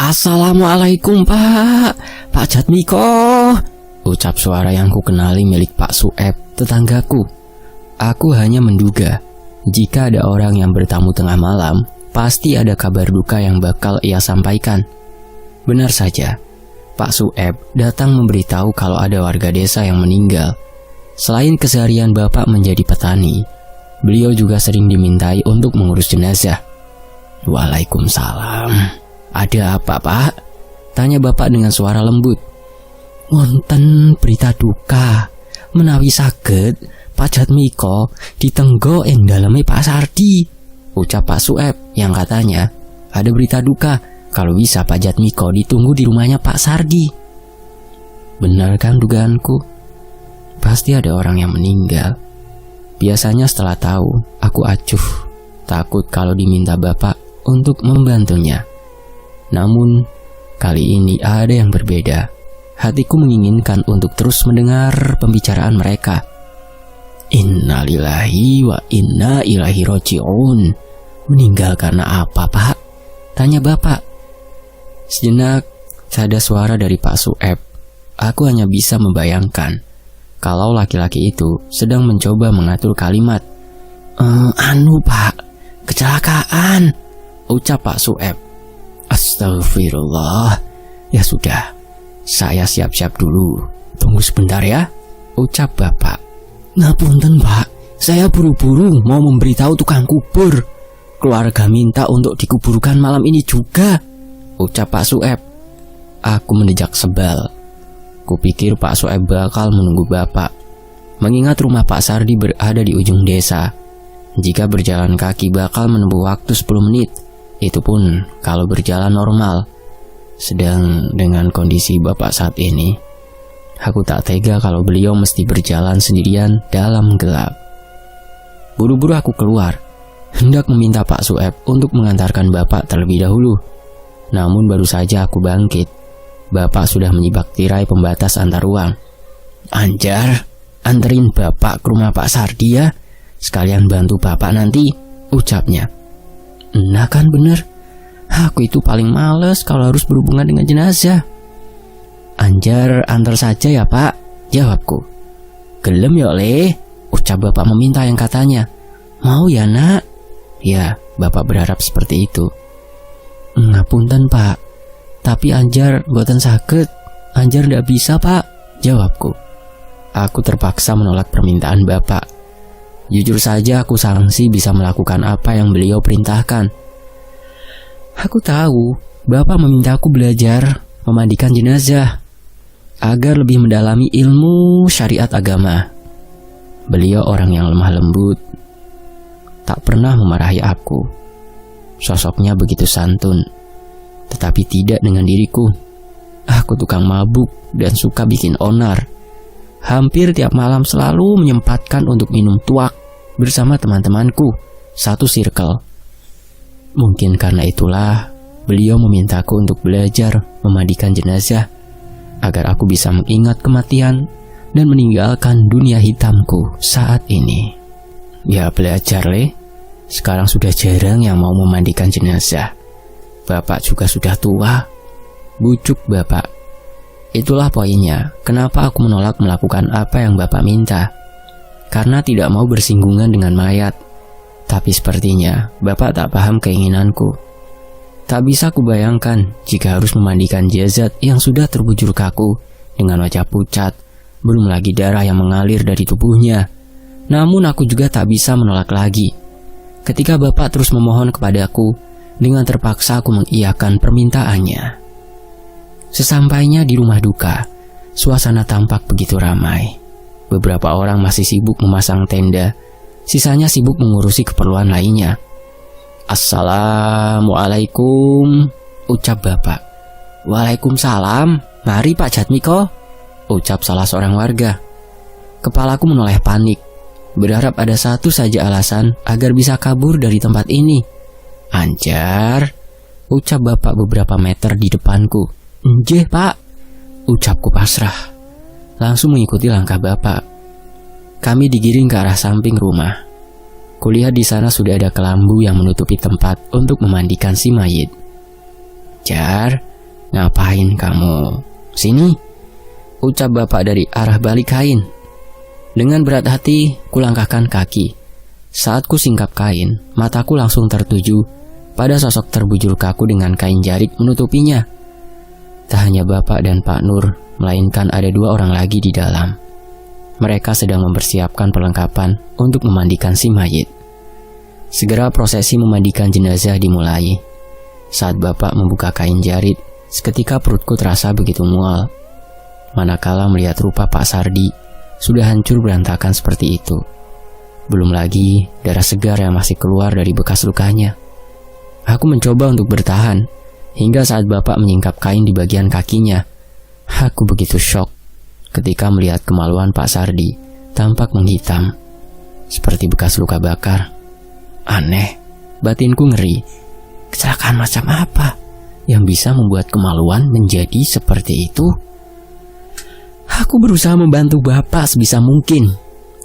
Assalamualaikum Pak Jatmiko, ucap suara yang kukenali milik Pak Sueb, tetanggaku. Aku hanya menduga, jika ada orang yang bertamu tengah malam, pasti ada kabar duka yang bakal ia sampaikan. Benar saja, Pak Sueb datang memberitahu kalau ada warga desa yang meninggal. Selain keseharian Bapak menjadi petani, beliau juga sering dimintai untuk mengurus jenazah. Waalaikumsalam. Ada apa, Pak? Tanya Bapak dengan suara lembut. Wonten berita duka menawi saged Pak Jatmiko ditenggo ing daleme Pak Sardi, ucap Pak Sueb yang katanya ada berita duka kalau bisa Pak Jatmiko ditunggu di rumahnya Pak Sardi. Benar kan dugaanku? Pasti ada orang yang meninggal. Biasanya setelah tahu, aku acuh, takut kalau diminta Bapak untuk membantunya. Namun, kali ini ada yang berbeda. Hatiku menginginkan untuk terus mendengar pembicaraan mereka. Innalillahi wa inna ilaihi roji'un. Meninggal karena apa, Pak? Tanya Bapak. Sejenak, ada suara dari Pak Sueb. Aku hanya bisa membayangkan kalau laki-laki itu sedang mencoba mengatur kalimat. Pak, kecelakaan, ucap Pak Sueb. Astagfirullah. Ya sudah, saya siap-siap dulu. Tunggu sebentar ya, ucap Bapak. Ngapunten Pak, saya buru-buru mau memberitahu tukang kubur. Keluarga minta untuk dikuburkan malam ini juga, ucap Pak Sueb. Aku mendejak sebal. Kupikir Pak Sueb bakal menunggu Bapak, mengingat rumah Pak Sardi berada di ujung desa. Jika berjalan kaki bakal menempuh waktu 10 menit. Itu pun kalau berjalan normal. Sedang dengan kondisi Bapak saat ini, aku tak tega kalau beliau mesti berjalan sendirian dalam gelap. Buru-buru aku keluar, hendak meminta Pak Sueb untuk mengantarkan Bapak terlebih dahulu. Namun baru saja aku bangkit, Bapak sudah menyibak tirai pembatas antar ruang. Anjar, anterin Bapak ke rumah Pak Sardi ya, sekalian bantu Bapak nanti, ucapnya. Nah kan bener, aku itu paling males kalau harus berhubungan dengan jenazah. Anjar antar saja ya Pak, jawabku. Gelem ya Le, ucap Bapak meminta yang katanya. Mau ya nak? Ya, Bapak berharap seperti itu. Ngapunten Pak, tapi Anjar boten saged. Anjar ndak bisa Pak, jawabku. Aku terpaksa menolak permintaan Bapak. Jujur saja aku sangsi bisa melakukan apa yang beliau perintahkan. Aku tahu Bapak meminta aku belajar memandikan jenazah agar lebih mendalami ilmu syariat agama. Beliau orang yang lemah lembut, tak pernah memarahi aku. Sosoknya begitu santun, tetapi tidak dengan diriku. Aku tukang mabuk dan suka bikin onar. Hampir tiap malam selalu menyempatkan untuk minum tuak bersama teman-temanku, satu circle. Mungkin karena itulah beliau memintaku untuk belajar memandikan jenazah agar aku bisa mengingat kematian dan meninggalkan dunia hitamku saat ini. Ya belajar Le, sekarang sudah jarang yang mau memandikan jenazah. Bapak juga sudah tua, bujuk Bapak. Itulah poinnya, kenapa aku menolak melakukan apa yang Bapak minta. Karena tidak mau bersinggungan dengan mayat. Tapi sepertinya Bapak tak paham keinginanku. Tak bisa kubayangkan jika harus memandikan jasad yang sudah terbujur kaku dengan wajah pucat, belum lagi darah yang mengalir dari tubuhnya. Namun aku juga tak bisa menolak lagi. Ketika Bapak terus memohon kepadaku, dengan terpaksa aku mengiyakan permintaannya. Sesampainya di rumah duka, suasana tampak begitu ramai. Beberapa orang masih sibuk memasang tenda, sisanya sibuk mengurusi keperluan lainnya. Assalamualaikum, ucap Bapak. Waalaikumsalam, mari Pak Jatmiko, ucap salah seorang warga. Kepalaku menoleh panik, berharap ada satu saja alasan agar bisa kabur dari tempat ini. Anjar, ucap Bapak beberapa meter di depanku. Njeh Pak, ucapku pasrah. Langsung mengikuti langkah Bapak. Kami digiring ke arah samping rumah. Kulihat di sana sudah ada kelambu yang menutupi tempat untuk memandikan si mayit. Jar, "Ngapain kamu? Sini," ucap bapak dari arah balik kain. Dengan berat hati, kulangkahkan kaki. Saat ku singkap kain, mataku langsung tertuju pada sosok terbujur kaku dengan kain jarik menutupinya. Tak hanya bapak dan Pak Nur, melainkan ada 2 orang lagi di dalam. Mereka sedang mempersiapkan perlengkapan untuk memandikan si mayit. Segera prosesi memandikan jenazah dimulai. Saat bapak membuka kain jarit, seketika perutku terasa begitu mual. Manakala melihat rupa Pak Sardi sudah hancur berantakan seperti itu. Belum lagi darah segar yang masih keluar dari bekas lukanya. Aku mencoba untuk bertahan, hingga saat bapak menyingkap kain di bagian kakinya. Aku begitu syok ketika melihat kemaluan Pak Sardi tampak menghitam, seperti bekas luka bakar. Aneh, batinku ngeri. Kecelakaan macam apa yang bisa membuat kemaluan menjadi seperti itu? Aku berusaha membantu bapak sebisa mungkin.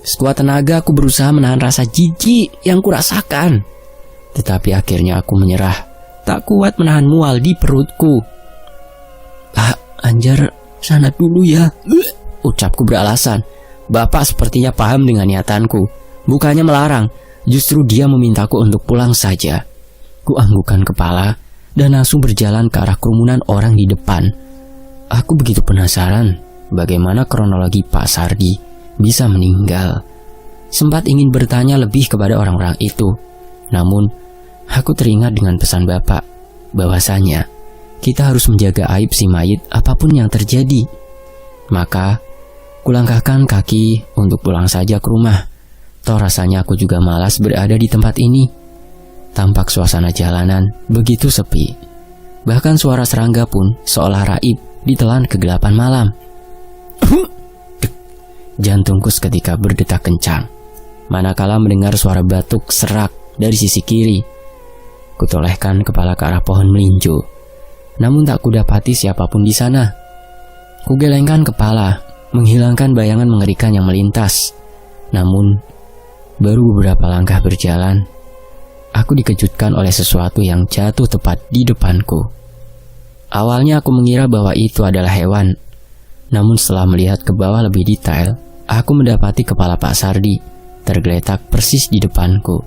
Sekuat tenaga aku berusaha menahan rasa jijik yang kurasakan. Tetapi akhirnya aku menyerah. Tak kuat menahan mual di perutku. "Pak, Anjar sana dulu ya," ucapku beralasan. Bapak sepertinya paham dengan niatanku. Bukannya melarang, justru dia memintaku untuk pulang saja. Ku anggukkan kepala dan langsung berjalan ke arah kerumunan orang di depan. Aku begitu penasaran bagaimana kronologi Pak Sardi bisa meninggal. Sempat ingin bertanya lebih kepada orang-orang itu, namun aku teringat dengan pesan bapak bahwasanya kita harus menjaga aib si mayit apapun yang terjadi. Maka kulangkahkan kaki untuk pulang saja ke rumah. Toh rasanya aku juga malas berada di tempat ini. Tampak suasana jalanan begitu sepi. Bahkan suara serangga pun seolah raib ditelan kegelapan malam. Jantungku seketika berdetak kencang manakala mendengar suara batuk serak dari sisi kiri. Kutolehkan kepala ke arah pohon melinjo, namun tak kudapati siapapun di sana. Kugelengkan kepala, menghilangkan bayangan mengerikan yang melintas. Namun, baru beberapa langkah berjalan, aku dikejutkan oleh sesuatu yang jatuh tepat di depanku. Awalnya aku mengira bahwa itu adalah hewan, namun setelah melihat ke bawah lebih detail, aku mendapati kepala Pak Sardi tergeletak persis di depanku,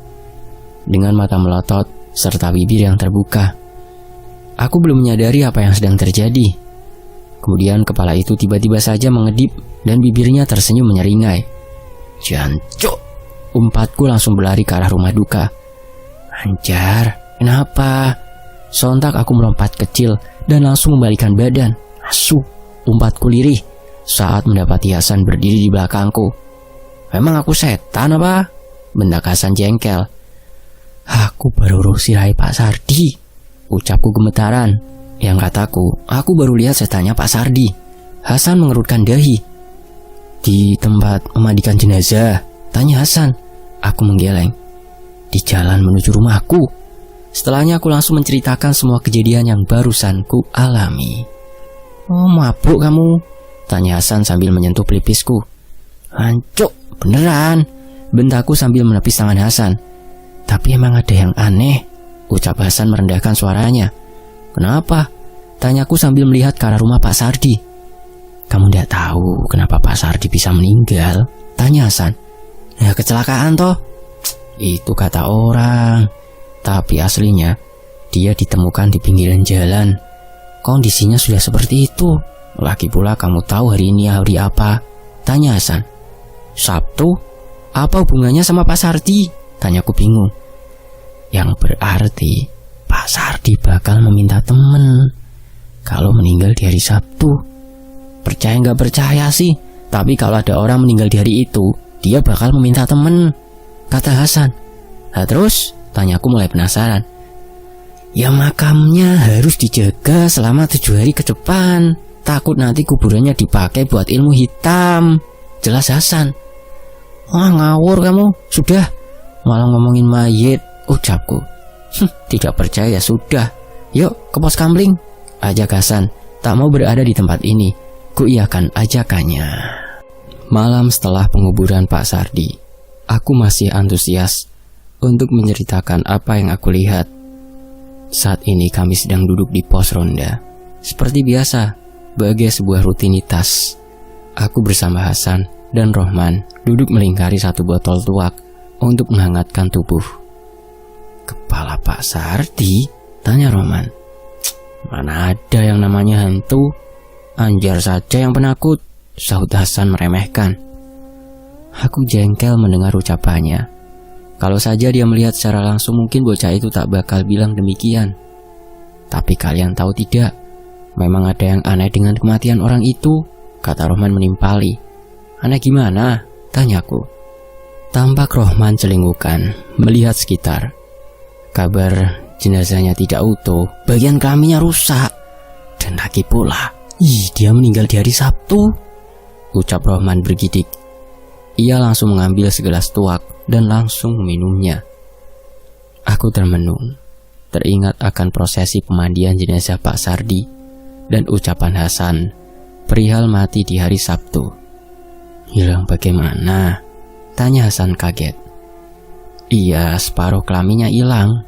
dengan mata melotot serta bibir yang terbuka. Aku belum menyadari apa yang sedang terjadi. Kemudian kepala itu tiba-tiba saja mengedip dan bibirnya tersenyum menyeringai. "Jancuk!" Umpatku langsung berlari ke arah rumah duka. "Anjar, kenapa?" Sontak aku melompat kecil dan langsung membalikan badan. "Asu!" Umpatku lirih saat mendapati Hasan berdiri di belakangku. "Memang aku setan apa?" bentak Hasan jengkel. "Aku baru urus sirai Pak Sardi," ucapku gemetaran. Yang kataku, aku baru lihat setannya Pak Sardi. Hasan mengerutkan dahi. "Di tempat memandikan jenazah?" tanya Hasan. Aku menggeleng. "Di jalan menuju rumahku." Setelahnya aku langsung menceritakan semua kejadian yang barusan ku alami. "Oh, mabuk kamu?" tanya Hasan sambil menyentuh pelipisku. "Hancuk, beneran," bentakku sambil menepis tangan Hasan. "Tapi emang ada yang aneh," ucap Hasan merendahkan suaranya. "Kenapa?" tanyaku sambil melihat ke arah rumah Pak Sardi. "Kamu tidak tahu kenapa Pak Sardi bisa meninggal?" tanya Hasan. "Ya kecelakaan toh." "Itu kata orang. Tapi aslinya dia ditemukan di pinggiran jalan. Kondisinya sudah seperti itu. Lagi pula kamu tahu hari ini hari apa?" tanya Hasan. "Sabtu? Apa hubungannya sama Pak Sardi?" tanyaku bingung. "Yang berarti Pak Sardi bakal meminta temen kalau meninggal di hari Sabtu. Percaya nggak percaya sih, tapi kalau ada orang meninggal di hari itu, dia bakal meminta temen," kata Hasan. "Nah terus?" tanyaku mulai penasaran. "Ya makamnya harus dijaga selama 7 hari ke depan. Takut nanti kuburannya dipakai buat ilmu hitam," jelas Hasan. "Wah ngawur kamu, sudah malah ngomongin mayit," ucapku. "Tidak percaya sudah. Yuk ke pos kamling," ajak Hasan. Tak mau berada di tempat ini, ku iakan ajakannya. Malam setelah penguburan Pak Sardi, aku masih antusias untuk menceritakan apa yang aku lihat. Saat ini kami sedang duduk di pos ronda. Seperti biasa, bagai sebuah rutinitas, aku bersama Hasan dan Rohman duduk melingkari satu botol tuak untuk menghangatkan tubuh. "Kepala Pak Sardi?" tanya Rohman. "Mana ada yang namanya hantu? Anjar saja yang penakut," sahut Hasan meremehkan. Aku jengkel mendengar ucapannya. Kalau saja dia melihat secara langsung mungkin bocah itu tak bakal bilang demikian. Tapi kalian tahu tidak, memang ada yang aneh dengan kematian orang itu, kata Rohman menimpali. "Aneh gimana?" tanyaku. Tampak Rohman celingukan, melihat sekitar. Kabar jenazahnya tidak utuh, bagian kelaminnya rusak, dan lagi pula, dia meninggal di hari Sabtu, ucap Rohman bergidik. Ia langsung mengambil segelas tuak dan langsung meminumnya. Aku termenung, teringat akan prosesi pemandian jenazah Pak Sardi dan ucapan Hasan perihal mati di hari Sabtu. "Hilang bagaimana?" tanya Hasan kaget. "Iya, separuh kelaminnya hilang.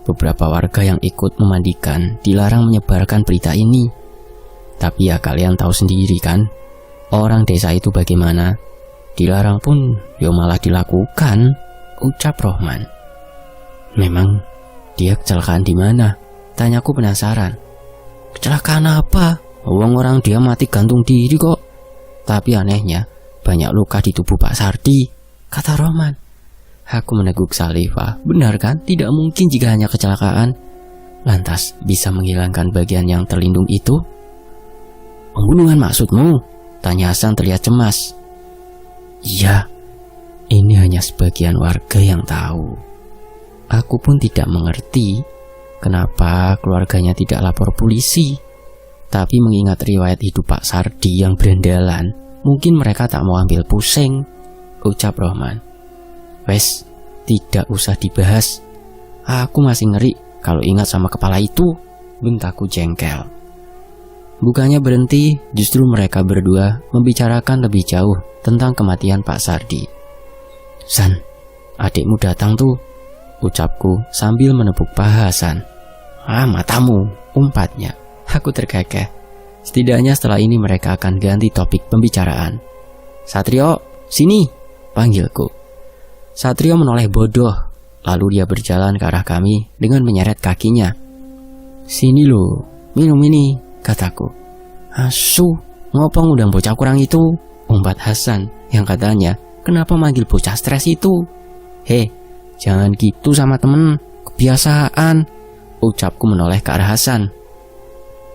Beberapa warga yang ikut memandikan dilarang menyebarkan berita ini. Tapi ya kalian tahu sendiri kan, orang desa itu bagaimana. Dilarang pun ya malah dilakukan," ucap Rohman. "Memang dia kecelakaan di mana?" tanyaku penasaran. "Kecelakaan apa? Orang dia mati gantung diri kok. Tapi anehnya banyak luka di tubuh Pak Sardi," kata Rohman. Aku meneguk saliva. Benar kan? Tidak mungkin jika hanya kecelakaan. Lantas bisa menghilangkan bagian yang terlindung itu? "Pembunuhan maksudmu?" tanya Hasan terlihat cemas. "Iya, ini hanya sebagian warga yang tahu." Aku pun tidak mengerti kenapa keluarganya tidak lapor polisi. Tapi mengingat riwayat hidup Pak Sardi yang berandalan, mungkin mereka tak mau ambil pusing, ucap Rohman. "Wes, tidak usah dibahas. Aku masih ngeri kalau ingat sama kepala itu," bentakku jengkel. Bukannya berhenti, justru mereka berdua membicarakan lebih jauh tentang kematian Pak Sardi. "San, adikmu datang tuh," ucapku sambil menepuk paha Hasan. "Ah, matamu," umpatnya. Aku terkekeh. Setidaknya setelah ini mereka akan ganti topik pembicaraan. "Satrio, sini," panggilku. Satrio menoleh bodoh, lalu dia berjalan ke arah kami dengan menyeret kakinya. "Sini lo, minum ini," kataku. "Asu, ngopong udah bocah kurang itu," umpat Hasan yang katanya, "Kenapa manggil bocah stres itu?" "Hei, jangan gitu sama temen, kebiasaan," ucapku menoleh ke arah Hasan.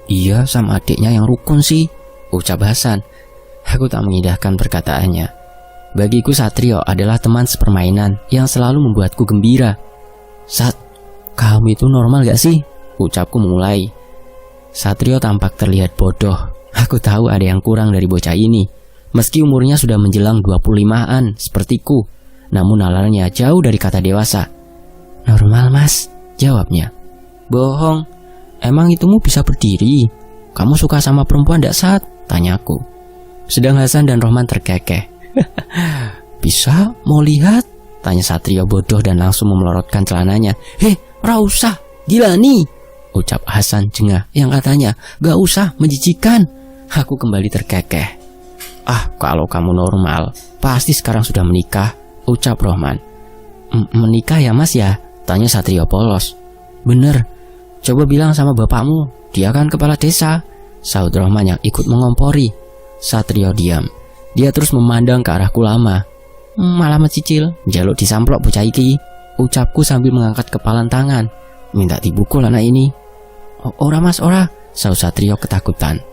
"Iya, sama adiknya yang rukun sih," ucap Hasan. Aku tak mengindahkan perkataannya. Bagiku Satrio adalah teman sepermainan yang selalu membuatku gembira. "Sat, kamu itu normal gak sih?" ucapku memulai. Satrio tampak terlihat bodoh. Aku tahu ada yang kurang dari bocah ini. Meski umurnya sudah menjelang 25-an sepertiku, namun nalarnya jauh dari kata dewasa. "Normal mas," jawabnya. "Bohong, emang itumu bisa berdiri? Kamu suka sama perempuan gak Sat?" tanyaku. Sedang Hasan dan Rohman terkekeh. "Bisa, mau lihat?" tanya Satrio bodoh dan langsung memelorotkan celananya. "Hei, ora usah, gila nih," ucap Hasan jengah yang katanya, "Gak usah, menjijikan." Aku kembali terkekeh. "Ah, kalau kamu normal, pasti sekarang sudah menikah," ucap Rohman. "Menikah ya mas ya?" tanya Satrio polos. "Bener, coba bilang sama bapakmu, dia kan kepala desa," sahut Rohman yang ikut mengompori. Satrio diam. Dia terus memandang ke arahku lama. "Malah mencicil, jaluk disamplok bocah iki," ucapku sambil mengangkat kepalan tangan. "Minta dibukul anak ini." "Ora mas, ora," sahut Satrio ketakutan.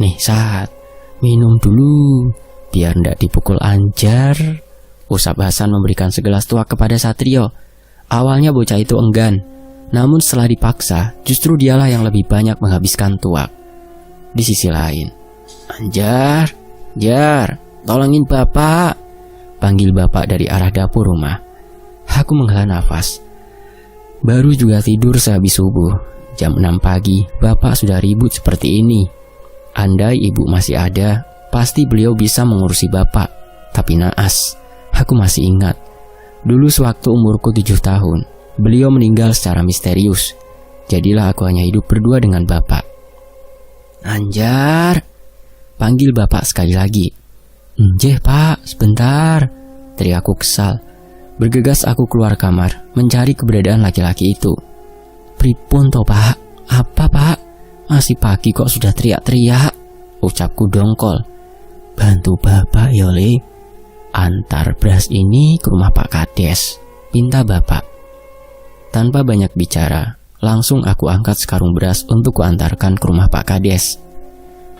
"Nih Sat, minum dulu, biar ndak dipukul Anjar," usap Hasan memberikan segelas tuak kepada Satrio. Awalnya bocah itu enggan, namun setelah dipaksa, justru dialah yang lebih banyak menghabiskan tuak. Di sisi lain, "Anjar, Jar, tolongin bapak," panggil bapak dari arah dapur rumah. Aku menghela nafas. Baru juga tidur sehabis subuh. Jam 6 pagi, bapak sudah ribut seperti ini. Andai ibu masih ada, pasti beliau bisa mengurusi bapak. Tapi naas, aku masih ingat. Dulu sewaktu umurku 7 tahun, beliau meninggal secara misterius. Jadilah aku hanya hidup berdua dengan bapak. Anjar, panggil bapak sekali lagi. Njeh pak, sebentar, teriakku kesal. Bergegas aku keluar kamar, mencari keberadaan laki-laki itu. Pripun toh pak? Apa pak? Masih pagi kok sudah teriak-teriak, ucapku dongkol. Bantu bapak ya le. Antar beras ini ke rumah Pak Kades, pinta bapak. Tanpa banyak bicara, langsung aku angkat sekarung beras untuk kuantarkan ke rumah Pak Kades.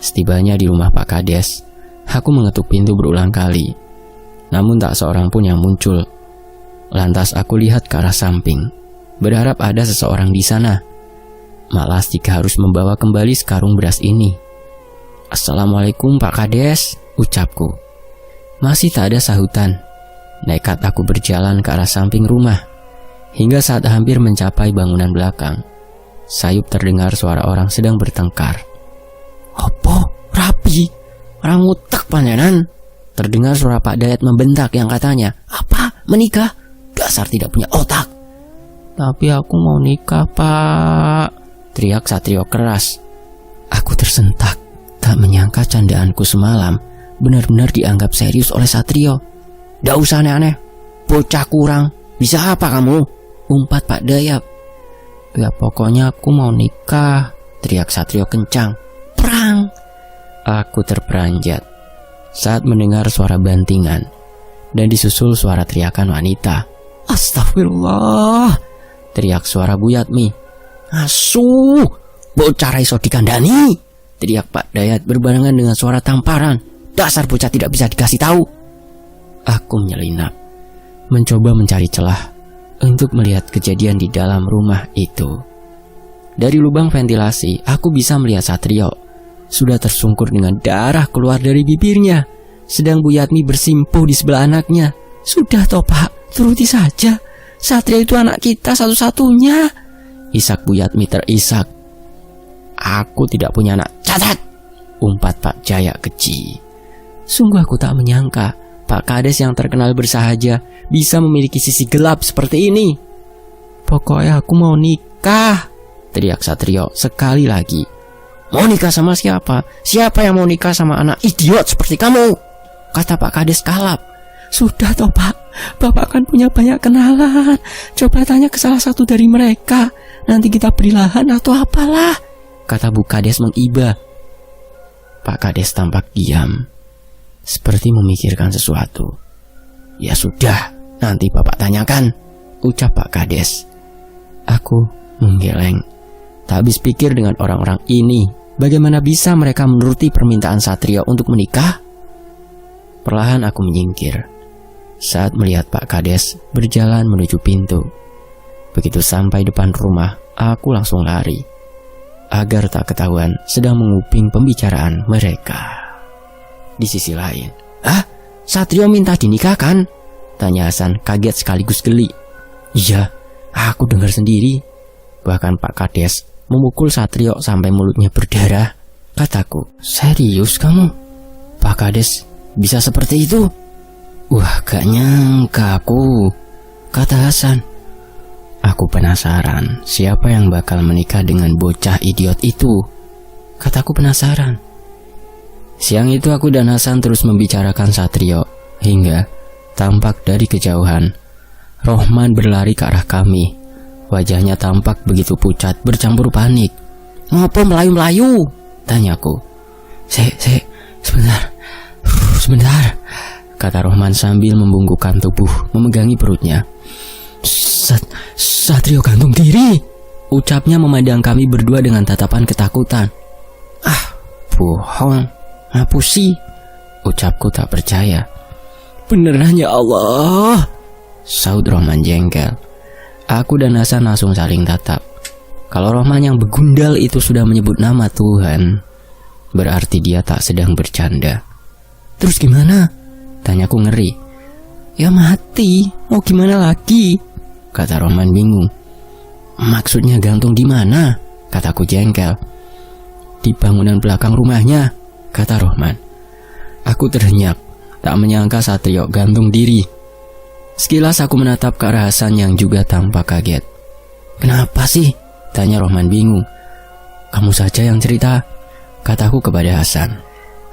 Setibanya di rumah Pak Kades, aku mengetuk pintu berulang kali. Namun tak seorang pun yang muncul. Lantas aku lihat ke arah samping, berharap ada seseorang di sana. Malas jika harus membawa kembali sekarung beras ini. Assalamualaikum Pak Kades, ucapku. Masih tak ada sahutan. Nekat aku berjalan ke arah samping rumah. Hingga saat hampir mencapai bangunan belakang, sayup terdengar suara orang sedang bertengkar. Apa? Rapi? Orang ngutek panjenan? Terdengar suara Pak Dayat membentak yang katanya, apa? Menikah? Dasar tidak punya otak. Tapi aku mau nikah pak, teriak Satrio keras. Aku tersentak, tak menyangka candaanku semalam benar-benar dianggap serius oleh Satrio. Nggak usah aneh-aneh, bocah kurang. Bisa apa kamu? Umpat Pak Dayat. Ya pokoknya aku mau nikah, teriak Satrio kencang. Perang! Aku terperanjat saat mendengar suara bantingan dan disusul suara teriakan wanita. Astagfirullah, teriak suara Buyatmi. Asuh, bocah raiso dikandani, teriak Pak Dayat berbarengan dengan suara tamparan. Dasar bocah tidak bisa dikasih tahu. Aku menyelinap, mencoba mencari celah untuk melihat kejadian di dalam rumah itu. Dari lubang ventilasi, aku bisa melihat Satrio sudah tersungkur dengan darah keluar dari bibirnya, sedang Buyatmi bersimpuh di sebelah anaknya. Sudah toh pak, turuti saja. Satrio itu anak kita satu-satunya, isak Buyatmi terisak. Aku tidak punya anak cacat, umpat Pak Jaya keji. Sungguh aku tak menyangka Pak Kades yang terkenal bersahaja bisa memiliki sisi gelap seperti ini. Pokoknya aku mau nikah, teriak Satrio sekali lagi. Mau nikah sama siapa? Siapa yang mau nikah sama anak idiot seperti kamu? Kata Pak Kades kalap. Sudah toh pak, bapak kan punya banyak kenalan. Coba tanya ke salah satu dari mereka. Nanti kita beri lahan atau apalah, kata Bu Kades mengiba. Pak Kades tampak diam, seperti memikirkan sesuatu. Ya sudah, nanti bapak tanyakan, ucap Pak Kades. Aku menggeleng, tak habis pikir dengan orang-orang ini. Bagaimana bisa mereka menuruti permintaan Satrio untuk menikah? Perlahan aku menyingkir saat melihat Pak Kades berjalan menuju pintu. Begitu sampai depan rumah, aku langsung lari agar tak ketahuan sedang menguping pembicaraan mereka. Di sisi lain, Satrio minta dinikahkan? Tanya Hasan kaget sekaligus geli. Iya, aku dengar sendiri. Bahkan Pak Kades memukul Satrio sampai mulutnya berdarah. Kataku, serius kamu? Pak Kades bisa seperti itu? Wah, gak nyangka aku, kata Hasan. Aku penasaran siapa yang bakal menikah dengan bocah idiot itu. Kataku penasaran. Siang itu aku dan Hasan terus membicarakan Satrio, hingga tampak dari kejauhan Rohman berlari ke arah kami. Wajahnya tampak begitu pucat bercampur panik. Ngopo melayu-melayu? Tanyaku. Sebentar, kata Rohman sambil membungkukkan tubuh, memegangi perutnya. Satrio gantung diri, ucapnya memandang kami berdua dengan tatapan ketakutan. Bohong, ngapusi, ucapku tak percaya. Beneran ya Allah, saud Rohman jengkel. Aku dan Hasan langsung saling tatap. Kalau Rohman yang begundal itu sudah menyebut nama Tuhan, berarti dia tak sedang bercanda. Terus gimana? Tanyaku ngeri. Ya mati, mau gimana lagi? Kata Rohman bingung. Maksudnya gantung di mana? Kataku jengkel. Di bangunan belakang rumahnya, kata Rohman. Aku terhenyak, tak menyangka Satrio gantung diri. Sekilas aku menatap ke arah Hasan yang juga tampak kaget. Kenapa sih? Tanya Rohman bingung. Kamu saja yang cerita. kataku kepada Hasan.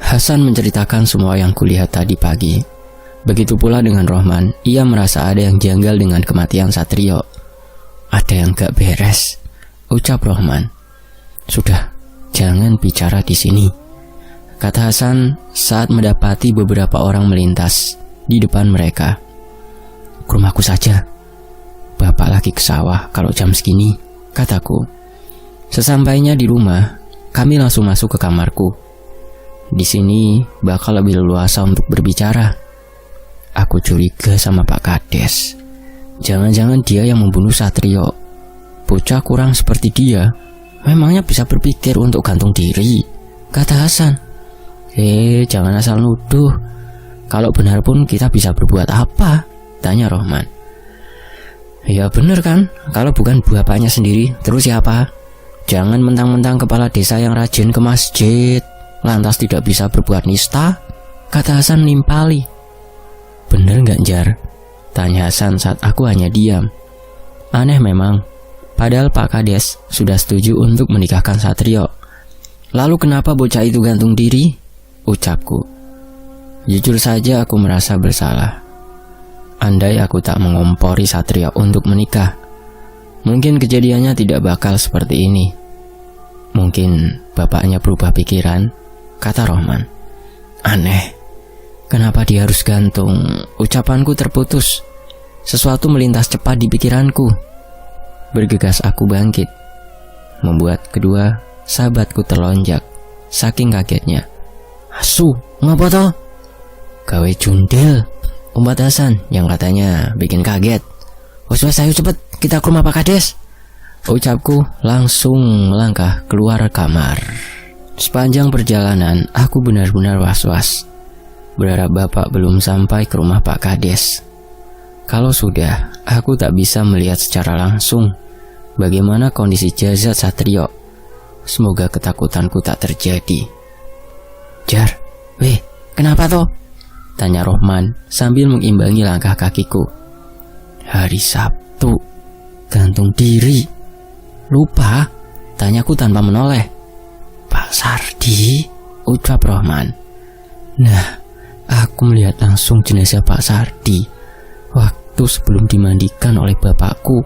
Hasan menceritakan semua yang kulihat tadi pagi. Begitu pula dengan Rohman, ia merasa ada yang janggal dengan kematian Satrio. Ada yang gak beres, ucap Rohman. Sudah, jangan bicara di sini, kata Hasan saat mendapati beberapa orang melintas di depan mereka. Ke rumahku saja, bapak lagi ke sawah kalau jam segini, kataku. Sesampainya di rumah, kami langsung masuk ke kamarku. Di sini bakal lebih leluasa untuk berbicara. Aku curiga sama Pak Kades. Jangan-jangan dia yang membunuh Satrio. Bocah kurang seperti dia, memangnya bisa berpikir untuk gantung diri, kata Hasan. Jangan asal nuduh. Kalau benar pun kita bisa berbuat apa? Tanya Rohman. Ya bener kan, kalau bukan bapaknya sendiri, terus siapa? Jangan mentang-mentang kepala desa yang rajin ke masjid lantas tidak bisa berbuat nista, kata Hasan nimpali. Bener gak Jar? Tanya Hasan saat aku hanya diam. Aneh memang, padahal Pak Kades sudah setuju untuk menikahkan Satrio. Lalu kenapa bocah itu gantung diri? Ucapku. Jujur saja aku merasa bersalah. Andai aku tak mengompori Satrio untuk menikah, mungkin kejadiannya tidak bakal seperti ini. Mungkin bapaknya berubah pikiran, kata Rohman. Aneh, kenapa dia harus gantung? Ucapanku terputus. Sesuatu melintas cepat di pikiranku. Bergegas aku bangkit, membuat kedua sahabatku terlonjak saking kagetnya. Asu, ngapa toh? Gawe jundel, umpat Hasan yang katanya bikin kaget. Wes ayo cepet kita ke rumah Pak Kades, ucapku langsung melangkah keluar kamar. Sepanjang perjalanan aku benar-benar was-was, berharap bapak belum sampai ke rumah Pak Kades. Kalau sudah, aku tak bisa melihat secara langsung bagaimana kondisi jasad Satrio. Semoga ketakutanku tak terjadi. Jar, kenapa toh? Tanya Rohman sambil mengimbangi langkah kakiku. Hari Sabtu, gantung diri. Lupa? Tanyaku tanpa menoleh. Pak Sardi, ucap Rohman. Nah, aku melihat langsung jenazah Pak Sardi waktu sebelum dimandikan oleh bapakku.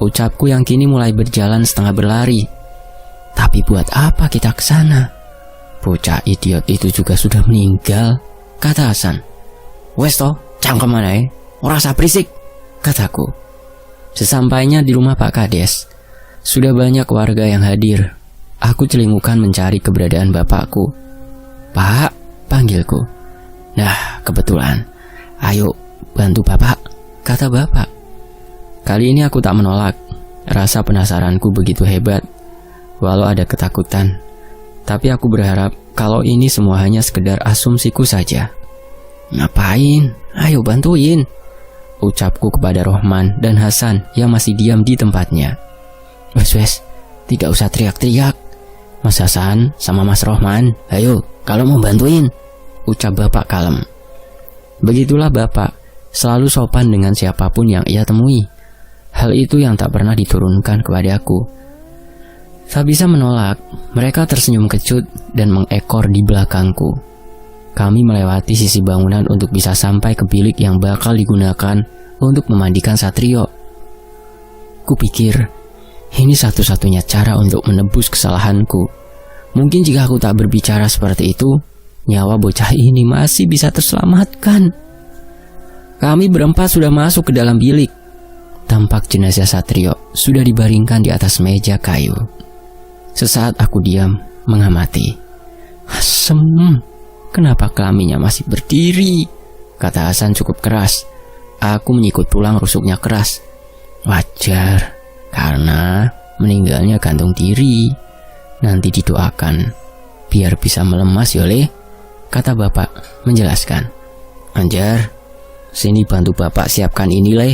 Ucapku yang kini mulai berjalan setengah berlari. Tapi buat apa kita ke sana? Bocah idiot itu juga sudah meninggal, kata Hasan. Wes toh, cangkem mana ora usah berisik, kataku. Sesampainya di rumah Pak Kades, sudah banyak warga yang hadir. Aku celingukan mencari keberadaan bapakku. Pak, panggilku. Nah, kebetulan. Ayo, bantu bapak, kata bapak. Kali ini aku tak menolak. Rasa penasaranku begitu hebat, walau ada ketakutan. Tapi aku berharap kalau ini semua hanya sekedar asumsiku saja. Ngapain? Ayo bantuin, ucapku kepada Rohman dan Hasan yang masih diam di tempatnya. Wes, tidak usah teriak-teriak. Mas Hasan sama Mas Rohman, ayo kalau mau bantuin, ucap bapak kalem. Begitulah bapak, selalu sopan dengan siapapun yang ia temui. Hal itu yang tak pernah diturunkan kepadaku. Tak bisa menolak, mereka tersenyum kecut dan mengekor di belakangku. Kami melewati sisi bangunan untuk bisa sampai ke bilik yang bakal digunakan untuk memandikan Satrio. Kupikir, ini satu-satunya cara untuk menebus kesalahanku. Mungkin jika aku tak berbicara seperti itu, nyawa bocah ini masih bisa terselamatkan. Kami berempat sudah masuk ke dalam bilik. Tampak jenazah Satrio sudah dibaringkan di atas meja kayu. Sesaat aku diam mengamati. Asem, kenapa kelaminnya masih berdiri? Kata Hasan cukup keras. Aku menyikut tulang rusuknya keras. Wajar, karena meninggalnya gantung diri. Nanti didoakan biar bisa melemas yole, kata bapak menjelaskan. Anjar, sini bantu bapak siapkan ini le.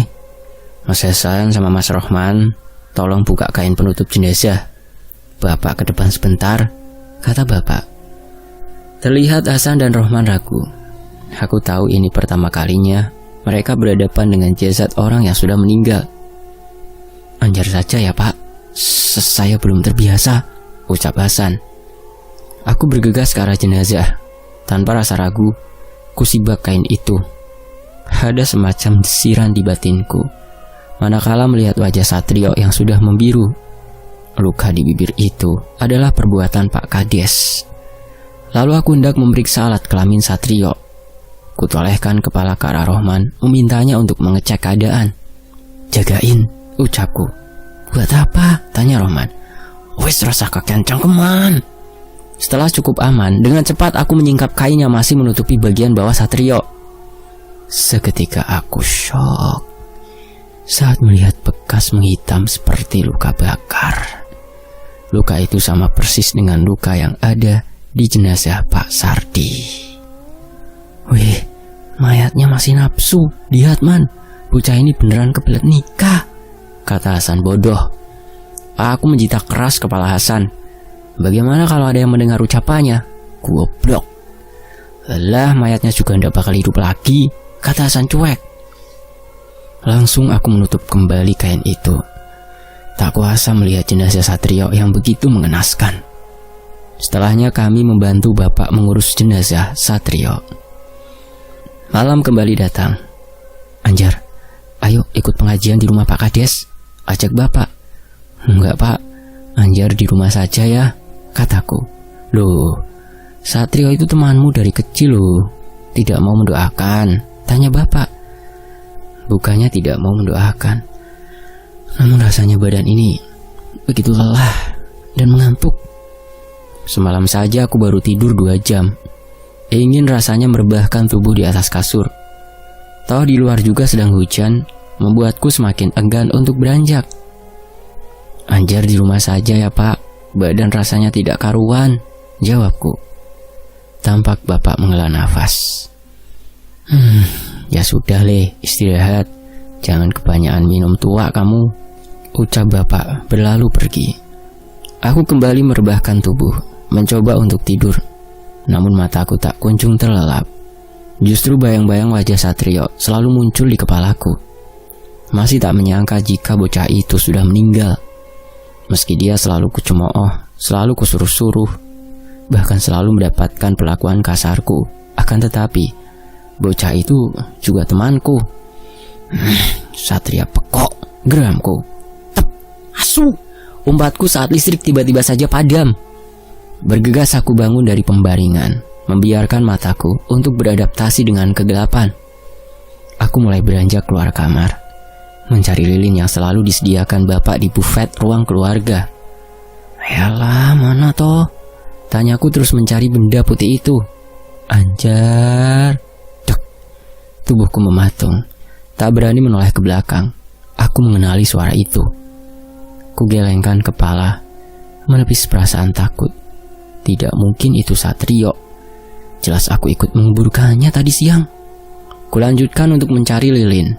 Mas Hasan sama Mas Rohman, tolong buka kain penutup jenazah. Bapak ke depan sebentar, kata bapak. Terlihat Hasan dan Rohman ragu. Aku tahu ini pertama kalinya mereka berhadapan dengan jasad orang yang sudah meninggal. Anjar saja ya pak, saya belum terbiasa, ucap Hasan. Aku bergegas ke arah jenazah. Tanpa rasa ragu, kusibak kain itu. Ada semacam desiran di batinku manakala melihat wajah Satrio yang sudah membiru. Luka di bibir itu adalah perbuatan Pak Kades. Lalu aku hendak memeriksa alat kelamin Satrio. Kutolehkan kepala ke arah Rohman, memintanya untuk mengecek keadaan. "Jagain," ucapku. "Buat apa?" tanya Rohman. "Wis rasa kakean cangkeman." Setelah cukup aman, dengan cepat aku menyingkap kain yang masih menutupi bagian bawah Satrio. Seketika aku syok saat melihat bekas menghitam seperti luka bakar. Luka itu sama persis dengan luka yang ada di jenazah Pak Sardi. "Wih, mayatnya masih nafsu. Lihat man, bocah ini beneran kebelet nikah," kata Hasan bodoh. Aku menjitak keras kepala Hasan. Bagaimana kalau ada yang mendengar ucapannya? Goblok. "Lelah, mayatnya juga ndak bakal hidup lagi," kata Hasan cuek. Langsung aku menutup kembali kain itu. Tak kuasa melihat jenazah Satrio yang begitu mengenaskan. Setelahnya kami membantu bapak mengurus jenazah Satrio. Malam kembali datang. "Anjar, ayo ikut pengajian di rumah Pak Kades," ajak bapak. "Enggak pak, Anjar di rumah saja ya," kataku. "Loh, Satrio itu temanmu dari kecil loh. Tidak mau mendoakan?" tanya bapak. "Bukannya tidak mau mendoakan, namun rasanya badan ini begitu lelah dan mengantuk. Semalam saja aku baru tidur 2 jam. Ingin rasanya merebahkan tubuh di atas kasur. Toh di luar juga sedang hujan, membuatku semakin enggan untuk beranjak." "Anjar di rumah saja ya pak, badan rasanya tidak karuan," jawabku. Tampak bapak menghela nafas. Ya sudah Le, istirahat. Jangan kebanyakan minum tua kamu," ucap bapak berlalu pergi. Aku kembali merebahkan tubuh, mencoba untuk tidur. Namun mataku tak kunjung terlelap. Justru bayang-bayang wajah Satrio selalu muncul di kepalaku. Masih tak menyangka jika bocah itu sudah meninggal. Meski dia selalu kucemooh, selalu kusuruh-suruh, bahkan selalu mendapatkan perlakuan kasarku, akan tetapi bocah itu juga temanku. Satria pekok, geramku. "Tep, asu!" umbatku saat listrik tiba-tiba saja padam. Bergegas aku bangun dari pembaringan, membiarkan mataku untuk beradaptasi dengan kegelapan. Aku mulai beranjak keluar kamar, mencari lilin yang selalu disediakan bapak di bufet ruang keluarga. "Yalah, mana toh?" tanyaku terus mencari benda putih itu. "Anjar." Dek. Tubuhku mematung, tak berani menoleh ke belakang. Aku mengenali suara itu. Kugelengkan kepala, menepis perasaan takut. Tidak mungkin itu Satrio. Jelas aku ikut menguburkannya tadi siang. Kulanjutkan untuk mencari lilin.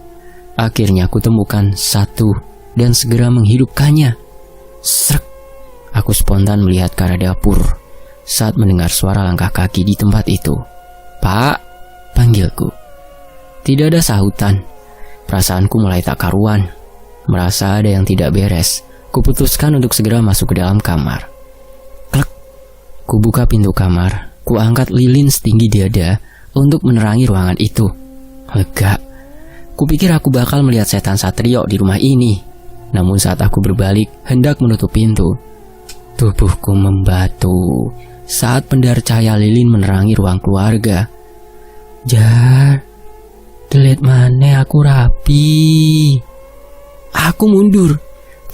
Akhirnya aku temukan satu dan segera menghidupkannya. Srek. Aku spontan melihat ke arah dapur saat mendengar suara langkah kaki di tempat itu. "Pak," panggilku. Tidak ada sahutan. Perasaanku mulai tak karuan. Merasa ada yang tidak beres. Kuputuskan untuk segera masuk ke dalam kamar. Klek. Kubuka pintu kamar. Kuangkat lilin setinggi dada untuk menerangi ruangan itu. Lega. Kupikir aku bakal melihat setan Satrio di rumah ini. Namun saat aku berbalik hendak menutup pintu, tubuhku membatu saat pendar cahaya lilin menerangi ruang keluarga. "Jar, delet maneh aku rapi." Aku mundur,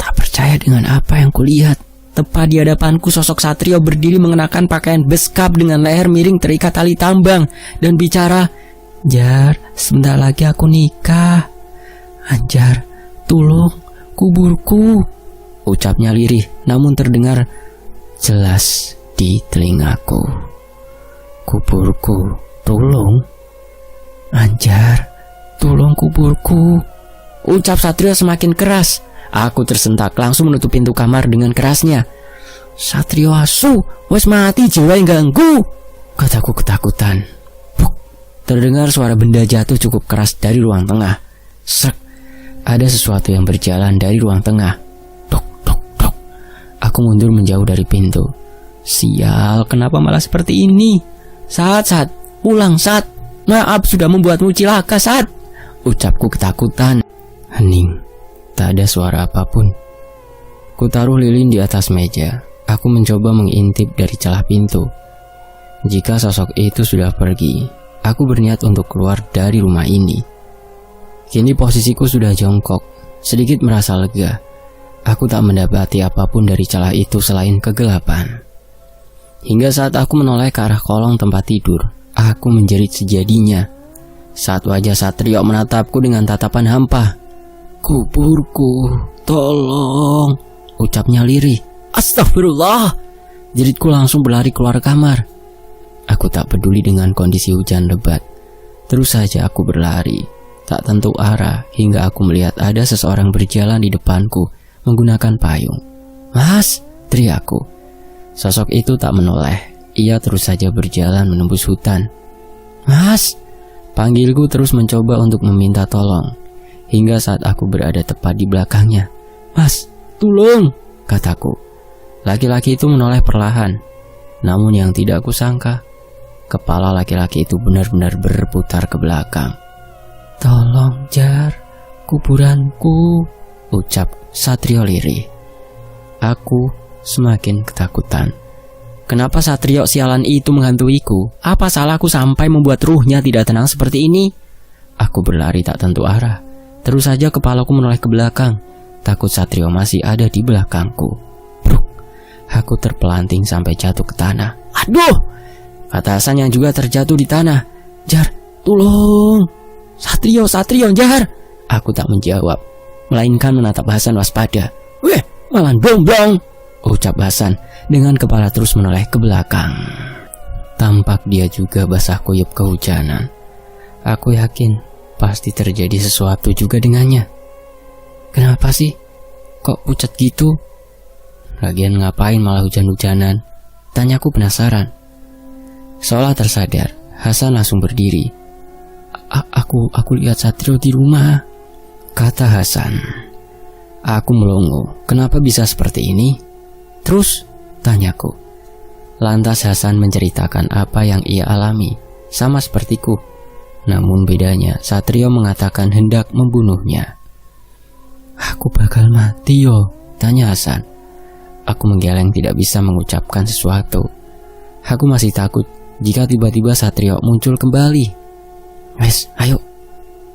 tak percaya dengan apa yang kulihat. Tepat di hadapanku sosok Satrio berdiri mengenakan pakaian beskap dengan leher miring terikat tali tambang dan bicara, "Jar, sebentar lagi aku nikah. Anjar, tolong kuburku," ucapnya lirih namun terdengar jelas di telingaku. "Kuburku, tolong. Anjar, tolong kuburku," ucap Satrio semakin keras. Aku tersentak, langsung menutup pintu kamar dengan kerasnya. "Satrio asu, wes mati jiwa yang ganggu," kataku ketakutan. Puk, terdengar suara benda jatuh cukup keras dari ruang tengah. Srek, ada sesuatu yang berjalan dari ruang tengah. Tok, tok, tok. Aku mundur menjauh dari pintu. Sial, kenapa malah seperti ini? Sat, pulang Sat. Maaf sudah membuatmu cilaka Sat, ucapku ketakutan. Hening, tak ada suara apapun. Kutaruh lilin di atas meja. Aku mencoba mengintip dari celah pintu. Jika sosok itu sudah pergi, aku berniat untuk keluar dari rumah ini. Kini posisiku sudah jongkok, sedikit merasa lega. Aku tak mendapati apapun dari celah itu selain kegelapan. Hingga saat aku menoleh ke arah kolong tempat tidur, aku menjerit sejadinya. Saat wajah Satrio menatapku dengan tatapan hampa. Kuburku, tolong, ucapnya lirih. Astagfirullah, jeritku langsung berlari keluar kamar. Aku tak peduli dengan kondisi hujan lebat. Terus saja aku berlari, tak tentu arah, hingga aku melihat ada seseorang berjalan di depanku menggunakan payung. Mas, teriakku. Sosok itu tak menoleh. Ia terus saja berjalan menembus hutan. Mas, panggilku terus mencoba untuk meminta tolong. Hingga saat aku berada tepat di belakangnya. Mas, tolong, kataku. Laki-laki itu menoleh perlahan. Namun yang tidak kusangka, kepala laki-laki itu benar-benar berputar ke belakang. Tolong Jar, kuburanku, ucap Satrio lirih. Aku semakin ketakutan. Kenapa Satrio sialan itu menghantuiku? Apa salahku sampai membuat ruhnya tidak tenang seperti ini? Aku berlari tak tentu arah. Terus saja kepalaku menoleh ke belakang. Takut Satrio masih ada di belakangku. Bruk. Aku terpelanting sampai jatuh ke tanah. Aduh! Kata Hasan yang juga terjatuh di tanah. Jar, tolong! Satrio, Jar! Aku tak menjawab, melainkan menatap Hasan waspada. Weh, malah blong-blong, ucap Hasan dengan kepala terus menoleh ke belakang. Tampak dia juga basah kuyup kehujanan. Aku yakin pasti terjadi sesuatu juga dengannya. Kenapa sih? Kok pucat gitu? Lagian ngapain malah hujan-hujanan? Tanyaku penasaran. Seolah tersadar, Hasan langsung berdiri. Aku lihat Satrio di rumah, kata Hasan. Aku melongo. Kenapa bisa seperti ini? Terus, tanyaku. Lantas Hasan menceritakan apa yang ia alami, sama sepertiku. Namun bedanya, Satrio mengatakan hendak membunuhnya. Aku bakal mati yo, tanya Hasan. Aku menggeleng tidak bisa mengucapkan sesuatu. Aku masih takut jika tiba-tiba Satrio muncul kembali. Wes, ayo,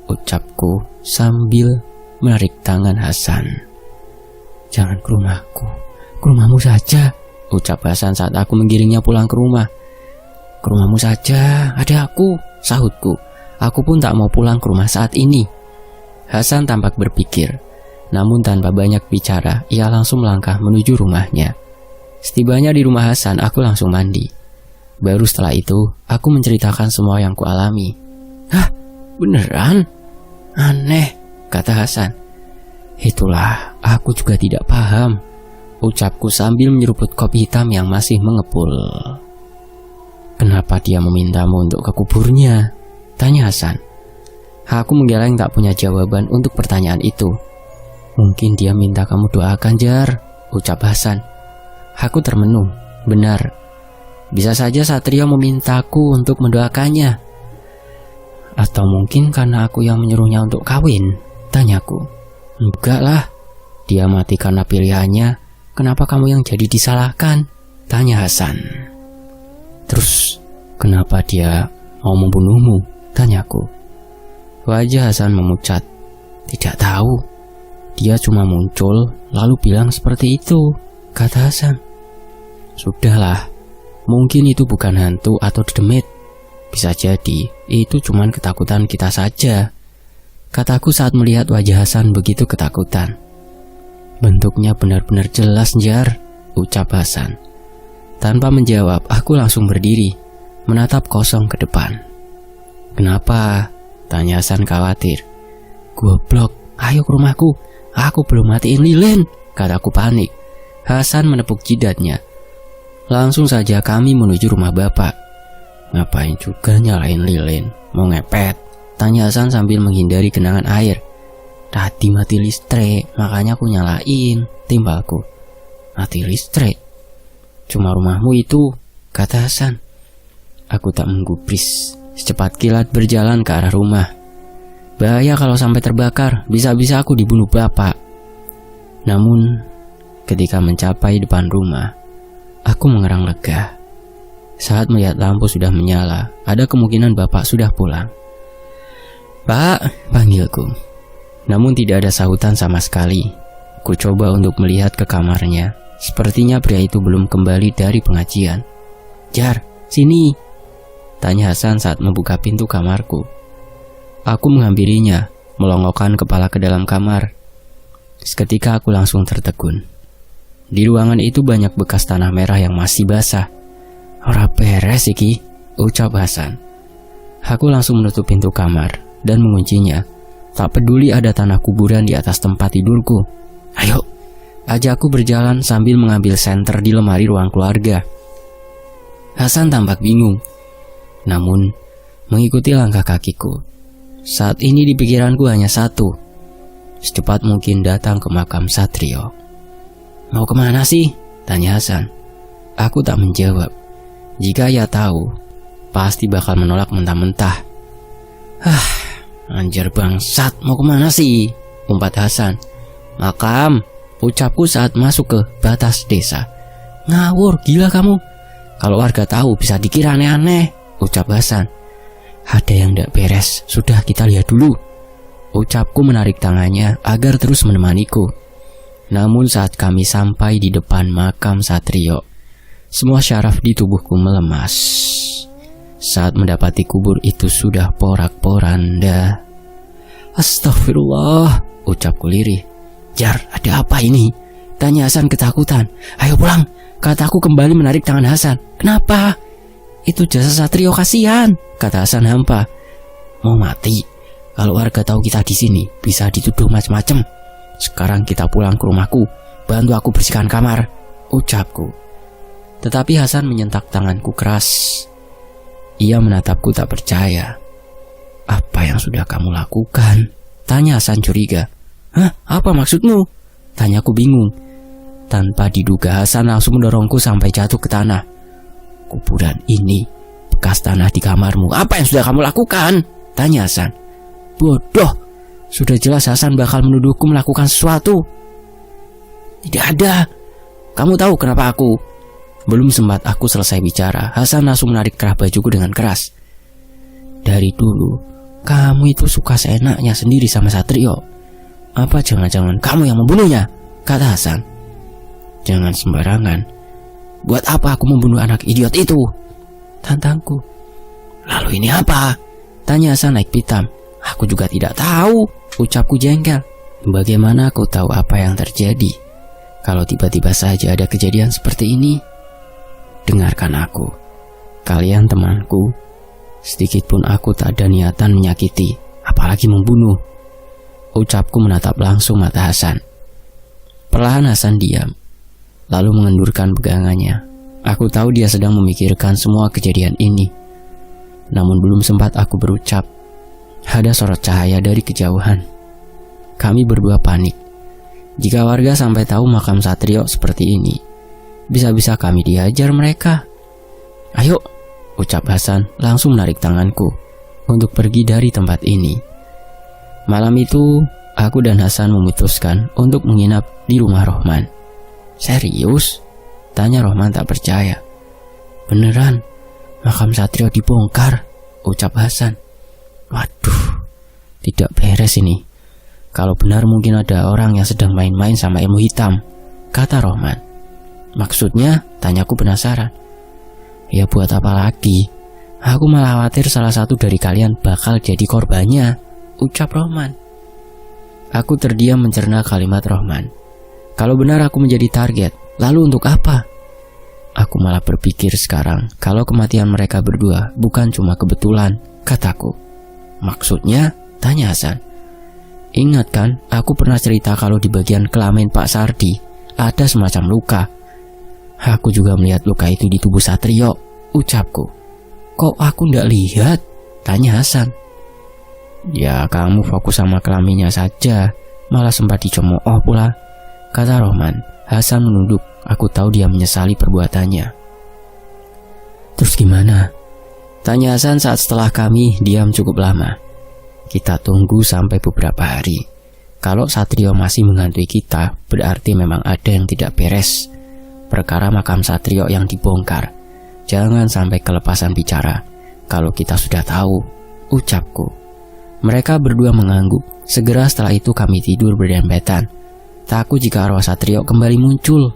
ucapku sambil menarik tangan Hasan. Jangan ke rumahku, ke rumahmu saja, ucap Hasan saat aku menggiringnya pulang ke rumah. Ke rumahmu saja, ada aku, sahutku. Aku pun tak mau pulang ke rumah saat ini. Hasan tampak berpikir, namun tanpa banyak bicara, ia langsung melangkah menuju rumahnya. Setibanya di rumah Hasan, aku langsung mandi. Baru setelah itu, aku menceritakan semua yang kualami. Hah, beneran? Aneh, kata Hasan. Itulah, aku juga tidak paham, ucapku sambil menyeruput kopi hitam yang masih mengepul. Kenapa dia memintamu untuk ke kuburnya? Tanya Hasan. Aku menggeleng tak punya jawaban untuk pertanyaan itu. Mungkin dia minta kamu doakan, Jar, ucap Hasan. Aku termenung. Benar, bisa saja Satrio memintaku untuk mendoakannya. Atau mungkin karena aku yang menyuruhnya untuk kawin, tanyaku. Enggak lah, dia mati karena pilihannya. Kenapa kamu yang jadi disalahkan? Tanya Hasan. Terus, kenapa dia mau membunuhmu? Tanyaku. Wajah Hasan memucat. Tidak tahu. Dia cuma muncul, lalu bilang seperti itu, kata Hasan. Sudahlah, mungkin itu bukan hantu atau demit. Bisa jadi, itu cuma ketakutan kita saja, kataku saat melihat wajah Hasan begitu ketakutan. Bentuknya benar-benar jelas, Jar, ucap Hasan. Tanpa menjawab, aku langsung berdiri, menatap kosong ke depan. Kenapa? Tanya Hasan khawatir. Goblok, ayo ke rumahku, aku belum matiin lilin, kataku panik. Hasan menepuk jidatnya. Langsung saja kami menuju rumah bapak. Ngapain juga nyalain lilin? Mau ngepet? Tanya Hasan sambil menghindari genangan air. Tadi mati listrik, makanya aku nyalain, timbalku. Mati listrik? Cuma rumahmu itu, kata Hasan. Aku tak menggubris, secepat kilat berjalan ke arah rumah. Bahaya kalau sampai terbakar, bisa-bisa aku dibunuh bapak. Namun, ketika mencapai depan rumah, aku mengerang lega. Saat melihat lampu sudah menyala, ada kemungkinan bapak sudah pulang. "Pak," panggilku. Namun tidak ada sahutan sama sekali. Ku coba untuk melihat ke kamarnya. Sepertinya pria itu belum kembali dari pengajian. "Jar, sini," tanya Hasan saat membuka pintu kamarku. Aku menghampirinya, melongokkan kepala ke dalam kamar. Seketika aku langsung tertegun. Di ruangan itu banyak bekas tanah merah yang masih basah. "Ora beres iki," ucap Hasan. Aku langsung menutup pintu kamar dan menguncinya. Tak peduli ada tanah kuburan di atas tempat tidurku. "Ayo," ajakku berjalan sambil mengambil senter di lemari ruang keluarga. Hasan tampak bingung, namun mengikuti langkah kakiku. Saat ini di pikiranku hanya satu, secepat mungkin datang ke makam Satrio. "Mau kemana sih?" tanya Hasan. Aku tak menjawab. Jika ia tahu, pasti bakal menolak mentah-mentah. Anjir bangsat, mau kemana sih?" umpat Hasan. "Makam," ucapku saat masuk ke batas desa. "Ngawur, gila kamu. Kalau warga tahu bisa dikira aneh-aneh," ucap Hasan. "Ada yang tidak beres, sudah kita lihat dulu," ucapku menarik tangannya agar terus menemaniku. Namun saat kami sampai di depan makam Satrio, semua syaraf di tubuhku melemas. Saat mendapati kubur itu sudah porak-poranda. "Astagfirullah," ucapku lirih. "Jar, ada apa ini?" tanya Hasan ketakutan. "Ayo pulang," kataku kembali menarik tangan Hasan. "Kenapa?" "Itu jasa Satrio, kasihan," kata Hasan hampa. "Mau mati? Kalau warga tahu kita di sini, bisa dituduh macam-macam. Sekarang kita pulang ke rumahku, bantu aku bersihkan kamar," ucapku. Tetapi Hasan menyentak tanganku keras. Ia menatapku tak percaya. "Apa yang sudah kamu lakukan?" tanya Hasan curiga. "Hah? Apa maksudmu?" tanyaku bingung. Tanpa diduga Hasan langsung mendorongku sampai jatuh ke tanah. "Kuburan ini, bekas tanah di kamarmu. Apa yang sudah kamu lakukan?" tanya Hasan. "Bodoh, sudah jelas Hasan bakal menuduhku melakukan sesuatu." "Tidak ada. Kamu tahu kenapa aku?" Belum sempat aku selesai bicara, Hasan langsung menarik kerah bajuku dengan keras. "Dari dulu, kamu itu suka seenaknya sendiri sama Satrio. Apa jangan-jangan kamu yang membunuhnya?" kata Hasan. "Jangan sembarangan. Buat apa aku membunuh anak idiot itu?" tantangku. "Lalu ini apa?" tanya Hasan naik pitam. "Aku juga tidak tahu," ucapku jengkel. Bagaimana aku tahu apa yang terjadi kalau tiba-tiba saja ada kejadian seperti ini? Dengarkan aku, kalian temanku. Sedikit pun aku tak ada niatan menyakiti, apalagi membunuh. Ucapku menatap langsung mata Hasan. Perlahan Hasan diam, lalu mengendurkan pegangannya. Aku tahu dia sedang memikirkan semua kejadian ini. Namun belum sempat aku berucap, ada sorot cahaya dari kejauhan. Kami berdua panik. Jika warga sampai tahu makam Satrio seperti ini, bisa-bisa kami dihajar mereka. "Ayo," ucap Hasan langsung menarik tanganku untuk pergi dari tempat ini. Malam itu, aku dan Hasan memutuskan untuk menginap di rumah Rohman. "Serius?" tanya Rohman tak percaya. "Beneran, makam Satrio dibongkar," ucap Hasan. "Waduh, tidak beres ini. Kalau benar mungkin ada orang yang sedang main-main sama ilmu hitam," kata Rohman. "Maksudnya?" tanyaku penasaran. "Ya buat apa lagi? Aku malah khawatir salah satu dari kalian bakal jadi korbannya," ucap Rohman. Aku terdiam mencerna kalimat Rohman. Kalau benar aku menjadi target, lalu untuk apa? Aku malah berpikir sekarang kalau kematian mereka berdua bukan cuma kebetulan, kataku. "Maksudnya?" tanya Hasan. "Ingat kan, aku pernah cerita kalau di bagian kelamin Pak Sardi ada semacam luka. Aku juga melihat luka itu di tubuh Satrio," ucapku. "Kok aku ndak lihat?" tanya Hasan. "Ya kamu fokus sama kelaminnya saja, malah sempat dicemooh pula," kata Rohman. Hasan menunduk aku tahu dia menyesali perbuatannya. Terus gimana? Tanya Hasan saat setelah kami diam cukup lama. Kita tunggu sampai beberapa hari. Kalau Satrio masih menghantui kita, berarti memang ada yang tidak beres. Perkara makam Satrio yang dibongkar. Jangan sampai kelepasan bicara. Kalau kita sudah tahu, ucapku. Mereka berdua mengangguk. Segera setelah itu kami tidur berdempetan. Takut jika arwah Satrio kembali muncul.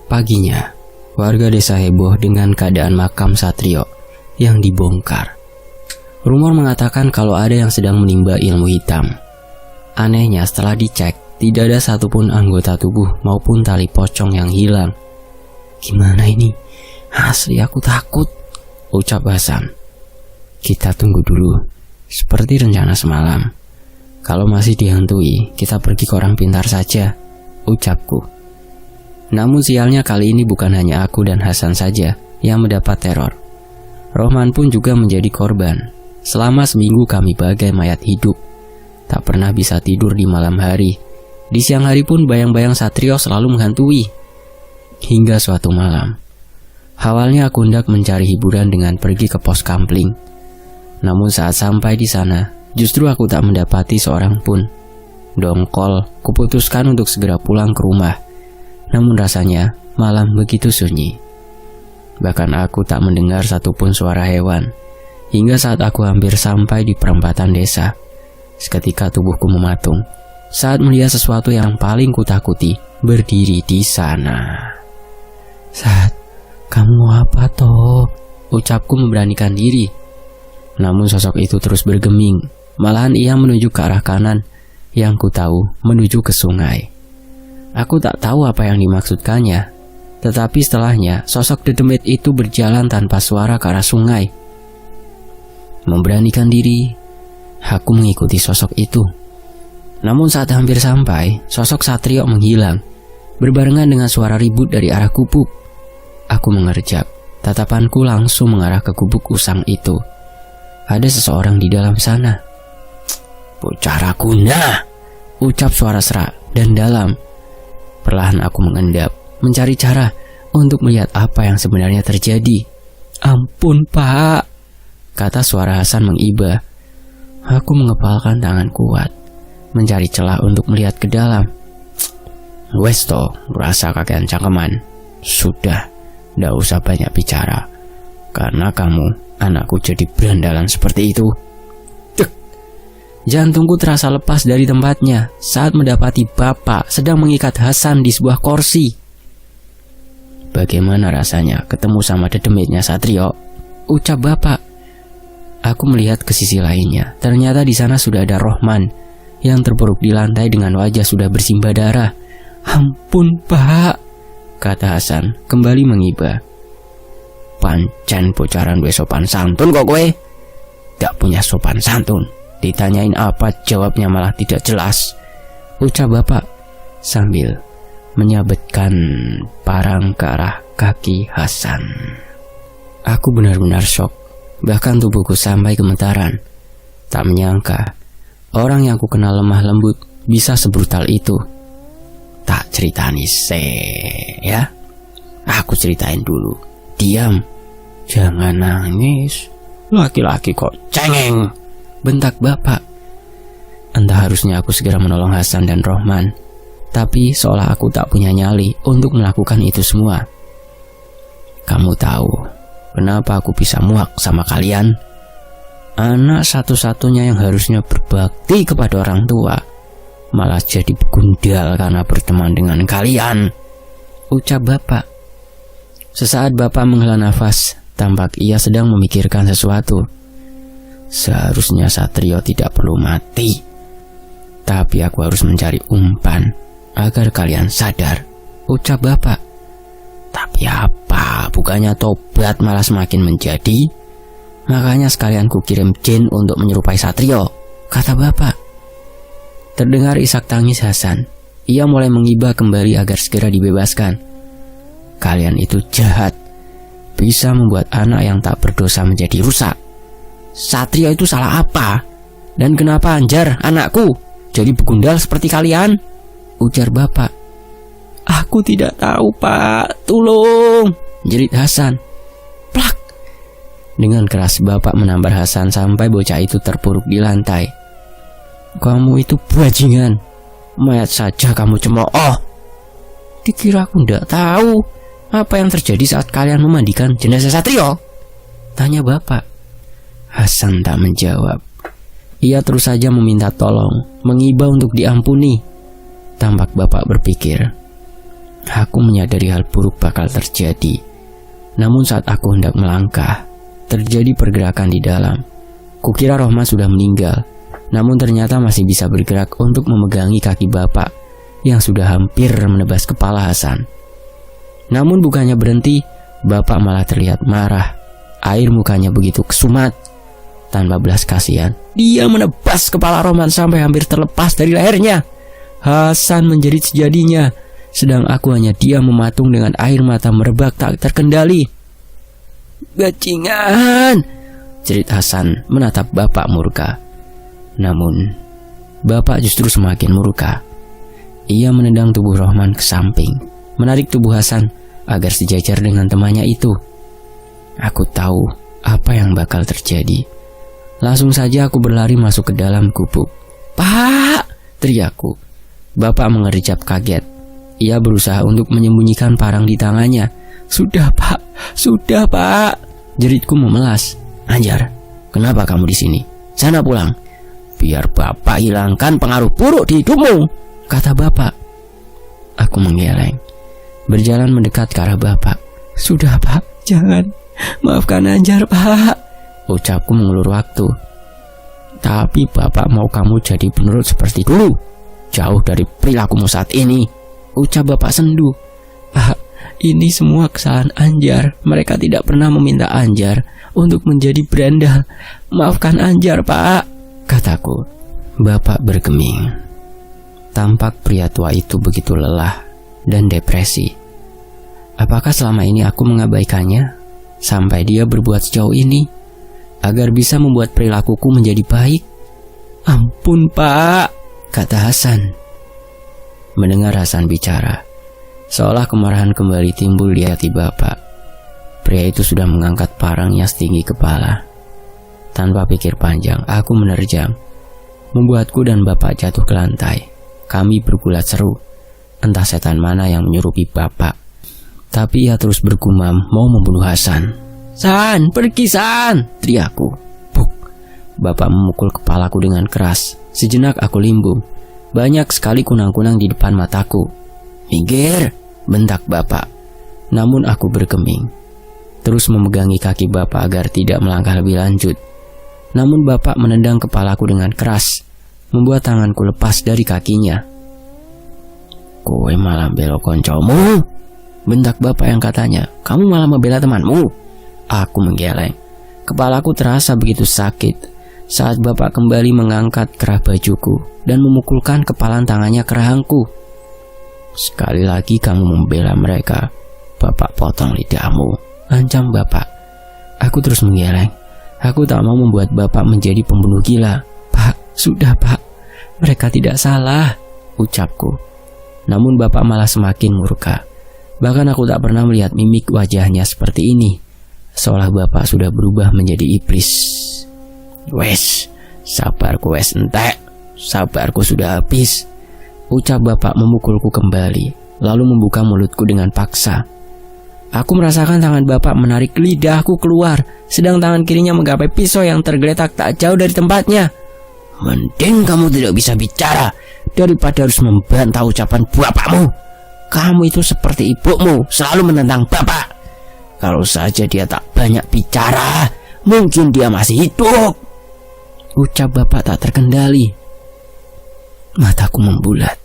Paginya, warga desa heboh dengan keadaan makam Satrio yang dibongkar. Rumor mengatakan kalau ada yang sedang menimba ilmu hitam. Anehnya setelah dicek, tidak ada satupun anggota tubuh maupun tali pocong yang hilang. Gimana ini? Asli aku takut, ucap Hasan. Kita tunggu dulu, seperti rencana semalam. Kalau masih dihantui, kita pergi ke orang pintar saja, ucapku. Namun sialnya kali ini bukan hanya aku dan Hasan saja yang mendapat teror. Rohman pun juga menjadi korban. Selama seminggu kami bagai mayat hidup. Tak pernah bisa tidur di malam hari. Di siang hari pun bayang-bayang Satrio selalu menghantui. Hingga suatu malam, awalnya aku hendak mencari hiburan dengan pergi ke pos kampling. Namun saat sampai di sana, justru aku tak mendapati seorang pun. Dongkol, kuputuskan untuk segera pulang ke rumah. Namun rasanya malam begitu sunyi. Bahkan aku tak mendengar satupun suara hewan. Hingga saat aku hampir sampai di perempatan desa, seketika tubuhku mematung saat melihat sesuatu yang paling kutakuti berdiri di sana. "Sat, kamu mau apa toh?" ucapku memberanikan diri. Namun sosok itu terus bergeming. Malahan ia menuju ke arah kanan, yang ku tahu menuju ke sungai. Aku tak tahu apa yang dimaksudkannya, tetapi setelahnya sosok dedemit itu berjalan tanpa suara ke arah sungai. Memberanikan diri, aku mengikuti sosok itu. Namun saat hampir sampai, sosok Satrio menghilang, berbarengan dengan suara ribut dari arah gubuk. Aku mengerjak, tatapanku langsung mengarah ke gubuk usang itu. Ada seseorang di dalam sana. "Bocah Raguna," ucap suara serak dan dalam. Perlahan aku mengendap, mencari cara untuk melihat apa yang sebenarnya terjadi. "Ampun, Pak," kata suara Hasan mengiba. Aku mengepalkan tangan kuat, mencari celah untuk melihat ke dalam. "Wes toh, rasa kakean cangkeman. Sudah, ndak usah banyak bicara. Karena kamu, anakku jadi berandalan seperti itu." Dek! Jantungku terasa lepas dari tempatnya saat mendapati bapak sedang mengikat Hasan di sebuah kursi. "Bagaimana rasanya ketemu sama dedemitnya Satrio?" ucap bapak. Aku melihat ke sisi lainnya. Ternyata di sana sudah ada Rohman yang terpuruk di lantai dengan wajah sudah bersimbah darah. "Ampun, Pak," kata Hasan kembali mengiba. "Pancen bocaran duwe sopan santun kok kowe. Tak punya sopan santun. Ditanyain apa jawabnya malah tidak jelas," ucap bapak sambil menyabetkan parang ke arah kaki Hasan. Aku benar-benar syok. Bahkan tubuhku sampai gemetaran. Tak menyangka orang yang ku kenal lemah lembut bisa sebrutal itu. "Tak ceritani ya. Aku ceritain dulu. Diam. Jangan nangis. Laki-laki kok cengeng," bentak bapak. Entah harusnya aku segera menolong Hasan dan Rohman, tapi seolah aku tak punya nyali untuk melakukan itu semua. "Kamu tahu kenapa aku bisa muak sama kalian? Anak satu-satunya yang harusnya berbakti kepada orang tua malah jadi begundal karena berteman dengan kalian," ucap bapak. Sesaat bapak menghela nafas, tampak ia sedang memikirkan sesuatu. "Seharusnya Satrio tidak perlu mati, tapi aku harus mencari umpan agar kalian sadar," ucap bapak. "Tapi apa, bukannya tobat malah semakin menjadi? Makanya sekalian ku kirim jin untuk menyerupai Satrio," kata bapak. Terdengar isak tangis Hasan. Ia mulai mengiba kembali agar segera dibebaskan. "Kalian itu jahat, bisa membuat anak yang tak berdosa menjadi rusak. Satrio itu salah apa? Dan kenapa Anjar, anakku, jadi begundal seperti kalian?" ujar bapak. Aku tidak tahu, Pak. Tolong, jerit Hasan. Plak. Dengan keras bapak menampar Hasan sampai bocah itu terpuruk di lantai. Kamu itu bajingan. Mayat saja kamu cemooh. Dikira aku tidak tahu apa yang terjadi saat kalian memandikan jenazah Satrio? Tanya bapak. Hasan tak menjawab. Ia terus saja meminta tolong, mengibau untuk diampuni. Tampak bapak berpikir, aku menyadari hal buruk bakal terjadi. Namun saat aku hendak melangkah, terjadi pergerakan di dalam. Kukira Rohman sudah meninggal, namun ternyata masih bisa bergerak untuk memegangi kaki bapak yang sudah hampir menebas kepala Hasan. Namun bukannya berhenti, bapak malah terlihat marah. Air mukanya begitu kesumat. Tanpa belas kasihan, dia menebas kepala Rohman sampai hampir terlepas dari lehernya. Hasan menjerit sejadinya, sedang aku hanya diam mematung dengan air mata merebak tak terkendali. Bajingan, jerit Hasan menatap bapak murka. Namun bapak justru semakin murka. Ia menendang tubuh Rohman ke samping, menarik tubuh Hasan agar sejajar dengan temannya itu. Aku tahu apa yang bakal terjadi. Langsung saja aku berlari masuk ke dalam gubuk. Pak, teriakku. Bapak mengerjap kaget. Ia berusaha untuk menyembunyikan parang di tangannya. Sudah pak, jeritku memelas. Anjar, kenapa kamu di sini? Sana pulang. Biar bapak hilangkan pengaruh buruk di hidupmu, kata bapak. Aku menggeleng, berjalan mendekat ke arah bapak. Sudah pak, jangan. Maafkan Anjar pak, ucapku mengulur waktu. Tapi bapak mau kamu jadi penurut seperti dulu, jauh dari perilakumu saat ini, ucap bapak sendu. Pak, ini semua kesalahan Anjar. Mereka tidak pernah meminta Anjar untuk menjadi berandal. Maafkan Anjar pak, kataku. Bapak bergeming. Tampak pria tua itu begitu lelah dan depresi. Apakah selama ini aku mengabaikannya sampai dia berbuat sejauh ini agar bisa membuat perilakuku menjadi baik? Ampun pak, kata Hasan. Mendengar Hasan bicara, seolah kemarahan kembali timbul di hati bapak. Pria itu sudah mengangkat parangnya setinggi kepala. Tanpa pikir panjang, aku menerjang, membuatku dan bapak jatuh ke lantai. Kami bergulat seru, entah setan mana yang menyerupi bapak. Tapi ia terus bergumam mau membunuh Hasan. San, pergi San, teriakku. Buk. Bapak memukul kepalaku dengan keras. Sejenak aku limbung. Banyak sekali kunang-kunang di depan mataku. Minggir, bentak bapak. Namun aku bergeming, terus memegangi kaki bapak agar tidak melangkah lebih lanjut. Namun bapak menendang kepalaku dengan keras, membuat tanganku lepas dari kakinya. Kowe malah bela koncomu, bentak bapak yang katanya, kamu malah membela temanmu. Aku menggeleng. Kepalaku terasa begitu sakit saat bapak kembali mengangkat kerah bajuku dan memukulkan kepalan tangannya ke rahangku. Sekali lagi kamu membela mereka, bapak potong lidahmu, ancam bapak. Aku terus menggeleng. Aku tak mau membuat bapak menjadi pembunuh gila. Pak, sudah pak, mereka tidak salah, ucapku. Namun bapak malah semakin murka. Bahkan aku tak pernah melihat mimik wajahnya seperti ini, seolah bapak sudah berubah menjadi iblis. Wes, sabarku wes entek, sabarku sudah habis, ucap bapak memukulku kembali, lalu membuka mulutku dengan paksa. Aku merasakan tangan bapak menarik lidahku keluar, sedang tangan kirinya menggapai pisau yang tergeletak tak jauh dari tempatnya. Mending kamu tidak bisa bicara daripada harus membantah ucapan bapakmu. Kamu itu seperti ibumu, selalu menentang bapak. Kalau saja dia tak banyak bicara, mungkin dia masih hidup, ucap bapak tak terkendali. Mataku membulat.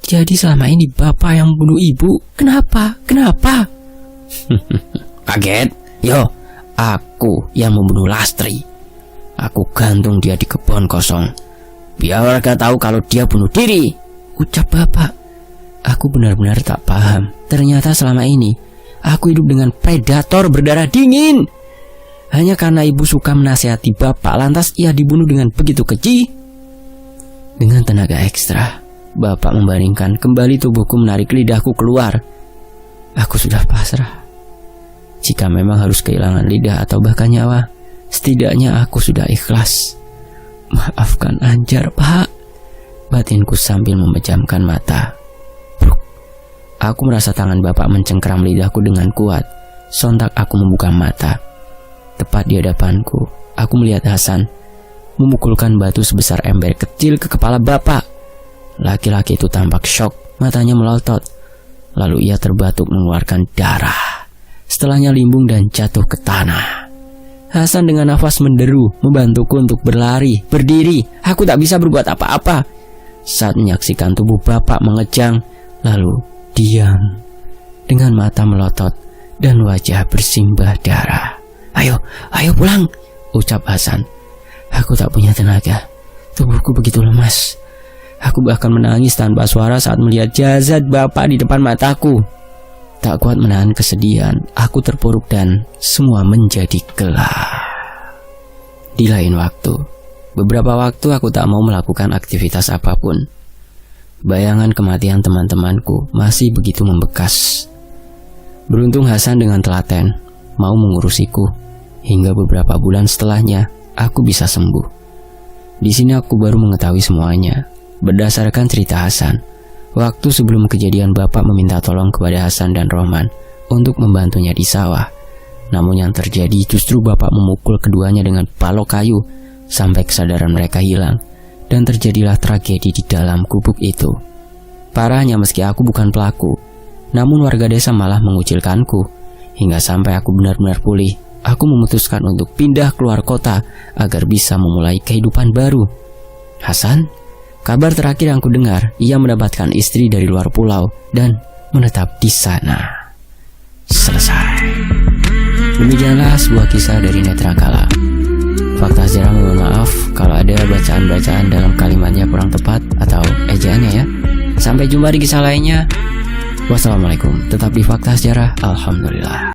Jadi selama ini bapak yang membunuh ibu? Kenapa? Kaget? Yo, aku yang membunuh Lastri. Aku gantung dia di kebun kosong, biar warga tahu kalau dia bunuh diri, ucap bapak. Aku benar-benar tak paham. Ternyata selama ini aku hidup dengan predator berdarah dingin. Hanya karena ibu suka menasihati bapak, lantas ia dibunuh dengan begitu keji. Dengan tenaga ekstra, Bapak membaringkan kembali tubuhku, menarik lidahku keluar. Aku sudah pasrah. Jika memang harus kehilangan lidah atau bahkan nyawa, setidaknya aku sudah ikhlas. Maafkan Anjar, Pak, batinku sambil memejamkan mata. Bruk. Aku merasa tangan Bapak mencengkeram lidahku dengan kuat. Sontak aku membuka mata. Tepat di hadapanku, aku melihat Hasan memukulkan batu sebesar ember kecil ke kepala Bapak. Laki-laki itu tampak syok, matanya melotot. Lalu ia terbatuk mengeluarkan darah. Setelahnya limbung dan jatuh ke tanah. Hasan dengan nafas menderu membantuku untuk berlari, berdiri. Aku tak bisa berbuat apa-apa saat menyaksikan tubuh Bapak mengejang, lalu diam dengan mata melotot dan wajah bersimbah darah. Ayo pulang, ucap Hasan. Aku tak punya tenaga, tubuhku begitu lemas. Aku bahkan menangis tanpa suara saat melihat jasad Bapak di depan mataku. Tak kuat menahan kesedihan, aku terpuruk dan semua menjadi gelap. Di lain waktu, beberapa waktu aku tak mau melakukan aktivitas apapun. Bayangan kematian teman-temanku masih begitu membekas. Beruntung Hasan dengan telaten mau mengurusiku, hingga beberapa bulan setelahnya aku bisa sembuh. Di sini aku baru mengetahui semuanya berdasarkan cerita Hasan. Waktu sebelum kejadian, Bapak meminta tolong kepada Hasan dan Rohman untuk membantunya di sawah. Namun yang terjadi justru Bapak memukul keduanya dengan balok kayu sampai kesadaran mereka hilang, dan terjadilah tragedi di dalam gubuk itu. Parahnya, meski aku bukan pelaku, namun warga desa malah mengucilkanku. Hingga sampai aku benar-benar pulih, aku memutuskan untuk pindah keluar kota agar bisa memulai kehidupan baru. Hasan, kabar terakhir yang ku dengar, ia mendapatkan istri dari luar pulau dan menetap di sana. Selesai. Demikianlah sebuah kisah dari Netrakala. Fakta sejarah, mohon maaf kalau ada bacaan-bacaan dalam kalimatnya kurang tepat atau ejaannya ya. Sampai jumpa di kisah lainnya. Wassalamualaikum. Tetap di Fakta Sejarah. Alhamdulillah.